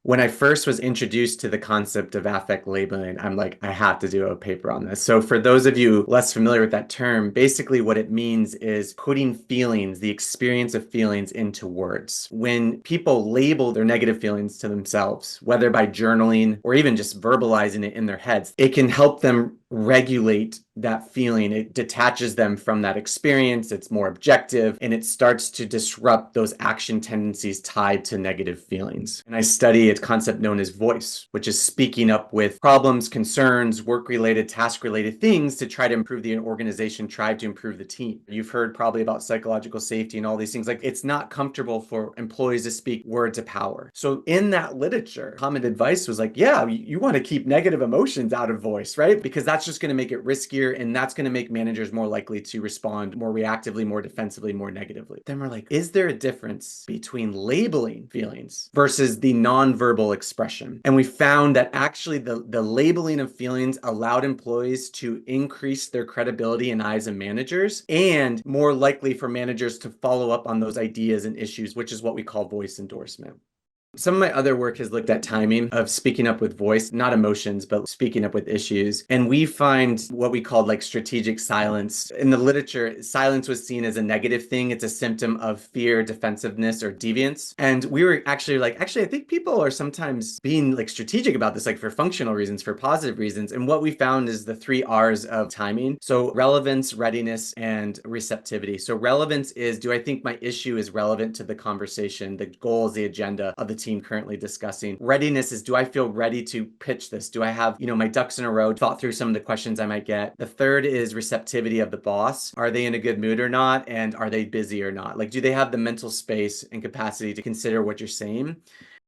When I first was introduced to the concept of affect labeling, I'm like, I have to do a paper on this. So for those of you less familiar with that term, basically what it means is putting feelings, the experience of feelings into words. When people label their negative feelings to themselves, whether by journaling or even just verbalizing it in their heads, it can help them regulate that feeling. It detaches them from that experience. It's more objective, and it starts to disrupt those action tendencies tied to negative feelings. And I study a concept known as voice, which is speaking up with problems, concerns, work-related, task-related things to try to improve the organization, try to improve the team. You've heard probably about psychological safety and all these things. Like, it's not comfortable for employees to speak words of power. So in that literature, common advice was like, yeah, you want to keep negative emotions out of voice, right? Because that's just going to make it riskier, and that's going to make managers more likely to respond more reactively, more defensively, more negatively. Then we're like, is there a difference between labeling feelings versus the nonverbal expression? And we found that actually the labeling of feelings allowed employees to increase their credibility in eyes of managers, and more likely for managers to follow up on those ideas and issues, which is what we call voice endorsement. Some of my other work has looked at timing of speaking up with voice, not emotions, but speaking up with issues. And we find what we call like strategic silence. In the literature, silence was seen as a negative thing. It's a symptom of fear, defensiveness, or deviance. And we were actually like, I think people are sometimes being like strategic about this, like for functional reasons, for positive reasons. And what we found is the 3 R's of timing. So relevance, readiness, and receptivity. So relevance is, do I think my issue is relevant to the conversation, the goals, the agenda of the team currently discussing? Readiness is, do I feel ready to pitch this? Do I have, my ducks in a row, thought through some of the questions I might get? The third is receptivity of the boss. Are they in a good mood or not? And are they busy or not? Like, do they have the mental space and capacity to consider what you're saying?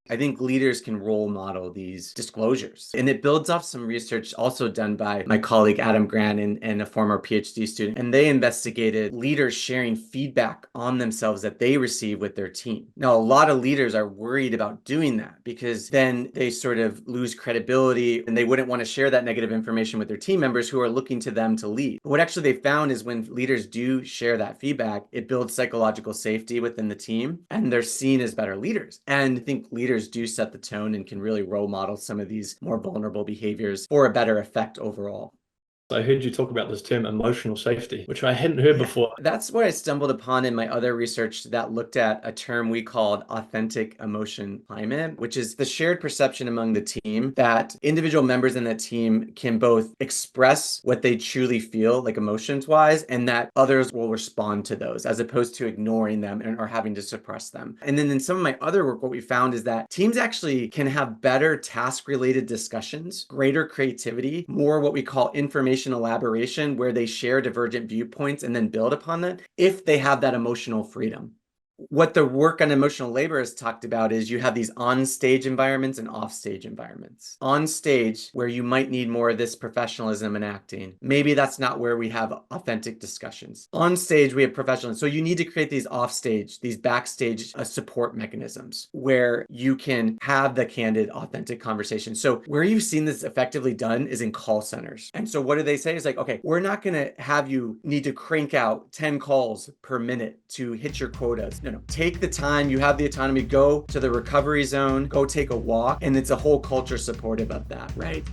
I think leaders can role model these disclosures. And it builds off some research also done by my colleague Adam Grant and a former PhD student. And they investigated leaders sharing feedback on themselves that they receive with their team. Now, a lot of leaders are worried about doing that because then they sort of lose credibility, and they wouldn't want to share that negative information with their team members who are looking to them to lead. What actually they found is when leaders do share that feedback, it builds psychological safety within the team, and they're seen as better leaders. And I think leaders do set the tone and can really role model some of these more vulnerable behaviors for a better effect overall. I heard you talk about this term emotional safety, which I hadn't heard before. That's what I stumbled upon in my other research that looked at a term we called authentic emotion climate, which is the shared perception among the team that individual members in that team can both express what they truly feel, like emotions wise, and that others will respond to those as opposed to ignoring them or having to suppress them. And then in some of my other work, what we found is that teams actually can have better task related discussions, greater creativity, more what we call information elaboration, where they share divergent viewpoints and then build upon that if they have that emotional freedom. What the work on emotional labor has talked about is you have these on-stage environments and off-stage environments. On stage, where you might need more of this professionalism and acting. Maybe that's not where we have authentic discussions. On stage, we have professionalism. So you need to create these off-stage, these backstage support mechanisms where you can have the candid, authentic conversation. So where you've seen this effectively done is in call centers. And so what do they say? It's like, okay, we're not going to have you need to crank out 10 calls per minute to hit your quotas. No, take the time. You have the autonomy. Go to the recovery zone, go take a walk. And it's a whole culture supportive of that, right?